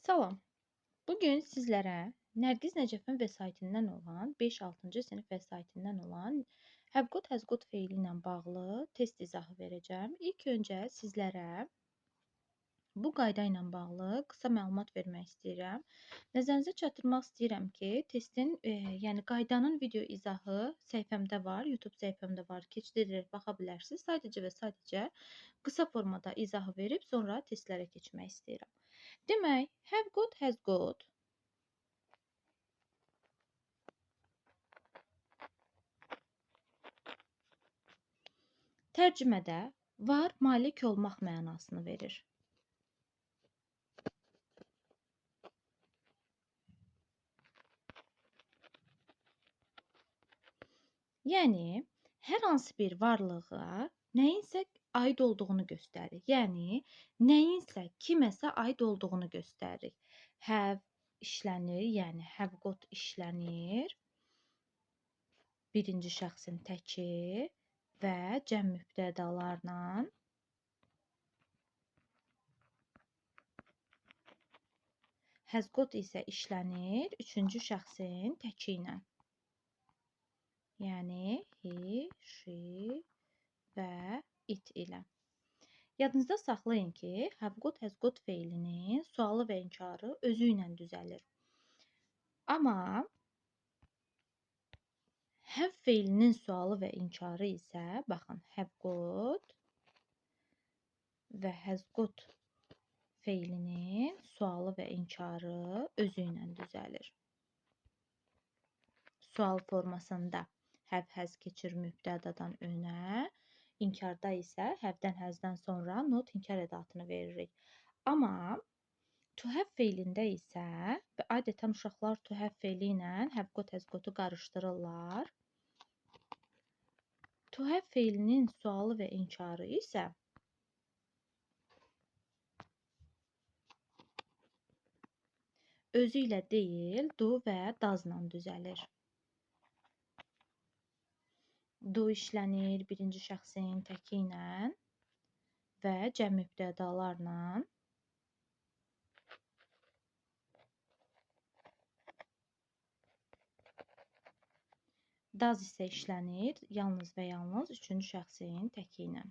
Salam. Bugün sizlərə Nərgiz Nəcəfin vəsaitindən olan 5-6-cı sinif vəsaitindən olan Have got, has got feili ilə bağlı test izahı verəcəm. İlk öncə sizlərə bu qayda ilə bağlı qısa məlumat vermək istəyirəm. Nəzərinizə çatdırmaq istəyirəm ki, testin, yəni qaydanın video izahı səhifəmdə var, YouTube səhifəmdə var. Keçirirək, baxa bilərsiniz. Sadəcə və sadəcə qısa formada izahı verib sonra testlərə keçmək istəyirəm. Demək, have got, has got tərcümədə var, malik olmaq mənasını verir. Yəni, hər hansı bir varlığa nəyinsə aid olduğunu göstərir. Yəni, nəyinsə, kiməsə aid olduğunu göstərir. Have işlənir, yəni have got işlənir. Birinci şəxsin təki və cəm mübtədalarla has got isə işlənir üçüncü şəxsin təki ilə. Yəni he, she və it ilə. Yadınızda saxlayın ki, have got, has got feilinin sualı və inkarı özü ilə düzəlir. Amma have feilinin sualı və inkarı isə, baxın, have got və has got feilinin sualı və inkarı özü ilə düzəlir. Sual formasında have, has keçir mübtədadan önə, inkarda isə have-dən, has-dən sonra not inkar ədatını veririk. Amma to have feilində isə adətən uşaqlar to have feili ilə have got, has got-u qarışdırırlar. To have feilinin sualı və inkarı isə özü ilə deyil, do və does-la düzəlir. Do işlənir birinci şəxsin təki ilə və cəm mübtədalarla. Does isə işlənir yalnız və yalnız üçüncü şəxsin təki ilə.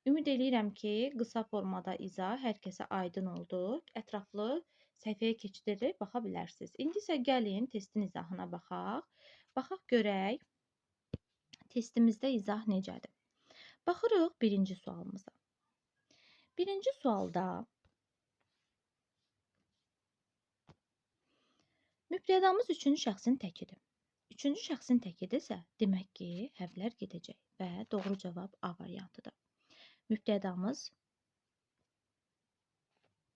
Ümid edirəm ki, qısa formada izah hər kəsə aydın oldu. Ətraflı səhifəyə keçidirək, baxa bilərsiniz. İndi isə gəlin testin izahına baxaq. Baxaq görək testimizdə izah necədir. Baxırıq birinci sualımıza. Birinci sualda mübtədamız üçüncü şəxsin təkidir. Üçüncü şəxsin təkidirsə, demək ki, have-lər gedəcək və doğru cavab A variantıdır. Mübtədamız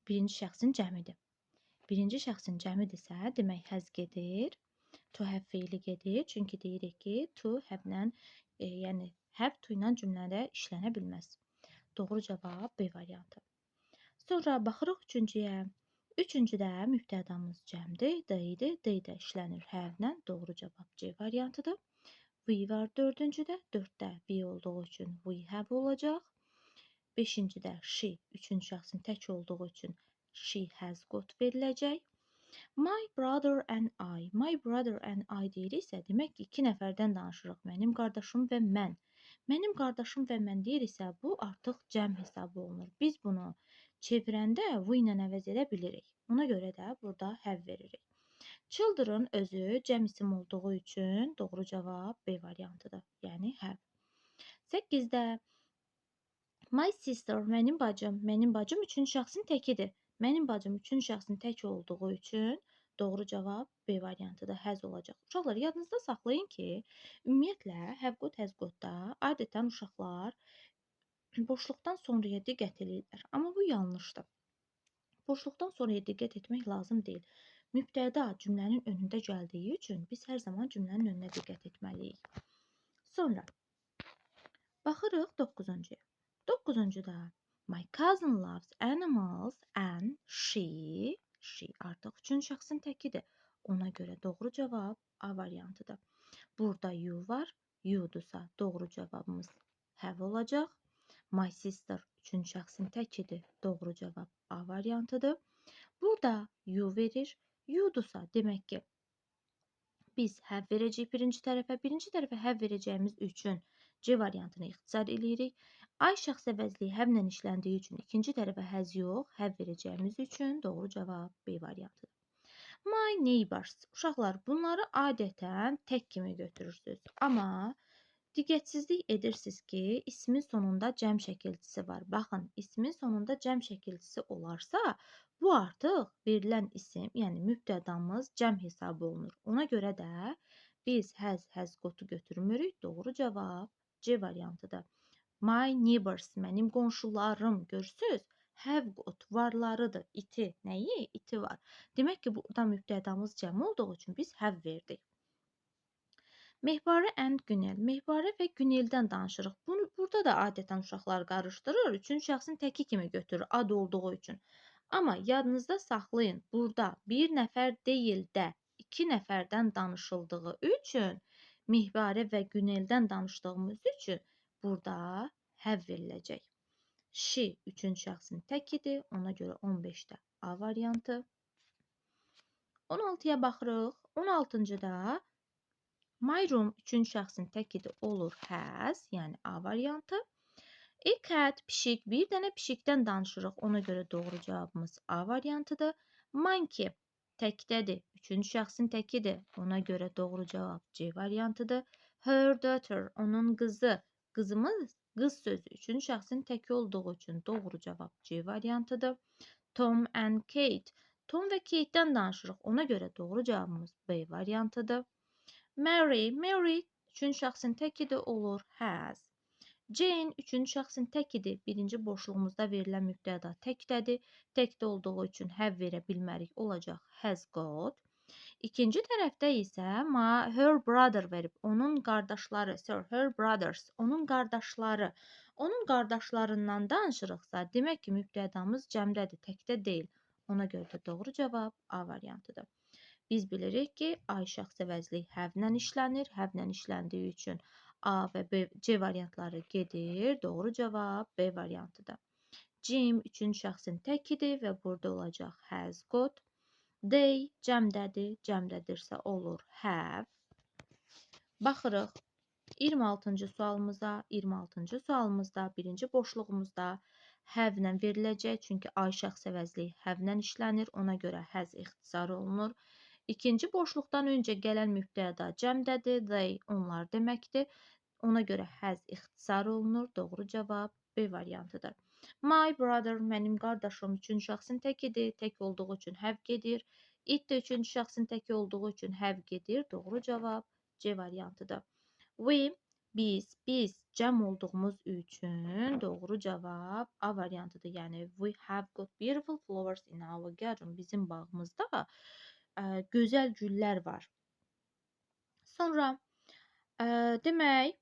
birinci şəxsin cəmidir. Birinci şəxsin cəmidirsə, demək has gedir, to have feili gedir. Çünki deyirik ki, to have-lə, yəni have to ilə cümlədə işlənə bilməz. Doğru cavab B variantı. Sonra baxırıq üçüncüyə. Üçüncüdə mübtədamız cəmdir, D idi, D də işlənir have-lə. Doğru cavab C variantıdır. We var dördüncüdə, dörddə we olduğu üçün we have olacaq. Beşincidə she, üçüncü şəxsin tək olduğu üçün she has got veriləcək. My brother and I. My brother and I deyiriksə, demək ki, iki nəfərdən danışırıq. Mənim qardaşım və mən. Mənim qardaşım və mən deyiriksə, bu artıq cəm hesabı olunur. Biz bunu çevirəndə we ilə əvəz edə bilirik. Ona görə də burada have veririk. Children özü cəm isim olduğu üçün doğru cavab B variantıdır. Yəni have. 8-də my sister, mənim bacım üçüncü şəxsin təkidir. Mənim bacım üçüncü şəxsin tək olduğu üçün doğru cavab B variantıdır, has olacaq. Uşaqlar, yadınızda saxlayın ki, ümumiyyətlə have got, has got-da adətən uşaqlar boşluqdan sonraya diqqət edirlər. Amma bu yanlışdır. Boşluqdan sonraya diqqət etmək lazım deyil. Mübtəda cümlənin önündə gəldiyi üçün biz hər zaman cümlənin önünə diqqət etməliyik. Sonra baxırıq 9-cuya. 9-cuda my cousin loves animals and she artıq üçüncü şəxsin təkidir. Ona görə doğru cavab A variantıdır. Burada you var. You'dursa doğru cavabımız have olacaq. My sister üçüncü şəxsin təkidir. Doğru cavab A variantıdır. Burada you verir. You'dursa demək ki, biz have verəcəyik birinci tərəfə. Birinci tərəfə have verəcəyimiz üçün C variantını ixtisar eləyirik. I şəxs əvəzliyi have-lə işləndiyi üçün ikinci tərəfə has yox, have verəcəyimiz üçün doğru cavab B variantıdır. My neighbors. Uşaqlar, bunları adətən tək kimi götürürsünüz. Amma diqqətsizlik edirsiniz ki, ismin sonunda cəm şəkilçisi var. Baxın, ismin sonunda cəm şəkilçisi olarsa, bu artıq verilən isim, yəni mübtədamız cəm hesab olunur. Ona görə də biz has gotu götürmürük. Doğru cavab C variantıdır. My neighbors, mənim qonşularım, görürsüz? Have got varlarıdır. İti, nəyi? İti var. Demək ki, burada mübtədamız cəm olduğu üçün biz have verdik. Mehbarə and Günel. Mehbarə və Güneldən danışırıq. Burada da adətən uşaqlar qarışdırır. Üçüncü şəxsin təki kimi götürür ad olduğu üçün. Amma yadınızda saxlayın. Burada bir nəfər deyil də 2 nəfərdən danışıldığı üçün Mehbarə və Güneldən danışdığımız üçün burada have veriləcək. She üçüncü şəxsin təkidir. Ona görə 15-də A variantı. 16-ya baxırıq. 16-cıda my room üçüncü şəxsin təkidir olur has, yəni A variantı. A cat pişik, bir dənə pişikdən danışırıq. Ona görə doğru cavabımız A variantıdır. Monkey təkdədir. Üçüncü şəxsin təkidir. Ona görə doğru cavab C variantıdır. Her daughter onun qızı. Qızımız qız sözü üçüncü şəxsin təki olduğu üçün doğru cavab C variantıdır. Tom and Kate. Tom və Kate-dən danışırıq. Ona görə doğru cavabımız B variantıdır. Mary üçüncü şəxsin təkidir olur has. Jane üçüncü şəxsin təkidir. Birinci boşluğumuzda verilən mübtəda təkdədir. Təkdə olduğu üçün have verə bilmərik. Olacaq has got. İkinci tərəfdə isə her brother verib. Onun qardaşları, her brothers, onun qardaşları. Onun qardaşlarından danışırıqsa, demək ki, mübtədamız cəmdədir, təkdə deyil. Ona görə də doğru cavab A variantıdır. Biz bilirik ki, I şəxs əvəzliyi have-lə işlənir. Have-lə işləndiyi üçün A və B, C variantları gedir. Doğru cavab B variantıdır. Jim üçüncü şəxsin təkidir və burada olacaq has got. They cəmdədir. Cəmdədirsə olur have. Baxırıq 26-cı sualımıza. 26-cı sualımızda birinci boşluğumuzda have-lə veriləcək. Çünki I şəxs əvəzliyi have-lə işlənir. Ona görə has ixtisar olunur. İkinci boşluqdan öncə gələn mübtəda cəmdədir. They onlar deməkdir. Ona görə has ixtisar olunur. Doğru cavab B variantıdır. My brother mənim qardaşım üçüncü şəxsin təkidir. Tək olduğu üçün have gedir. It də üçüncü şəxsin təki olduğu üçün have gedir. Doğru cavab C variantıdır. We biz cəm olduğumuz üçün doğru cavab A variantıdır. Yəni we have got beautiful flowers in our garden. Bizim bağımızda gözəl güllər var. Sonra demək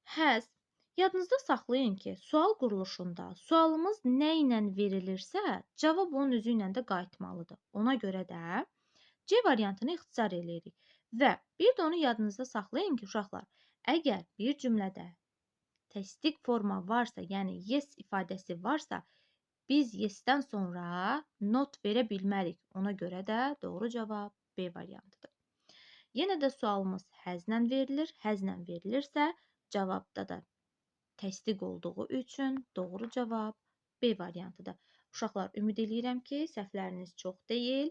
has. Yadınızda saxlayın ki, sual quruluşunda sualımız nə ilə verilirsə, cavab onun özü ilə də qayıtmalıdır. Ona görə də C variantını ixtisar eləyirik. Və bir də onu yadınızda saxlayın ki, uşaqlar, əgər bir cümlədə təsdiq forma varsa, yəni yes ifadəsi varsa, biz yes-dən sonra not verə bilmərik. Ona görə də doğru cavab B variantıdır. Yenə də sualımız has-lə verilir. Has-lə verilirsə, cavabda da təsdiq olduğu üçün doğru cavab B variantıdır. Uşaqlar, ümid edirəm ki, səhvləriniz çox deyil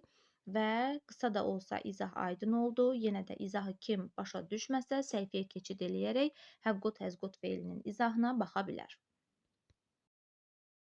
və qısa da olsa izah aydın oldu. Yenə də izahı kim başa düşməsə, səhifəyə keçid eləyərək have got, has got feilinin izahına baxa bilər.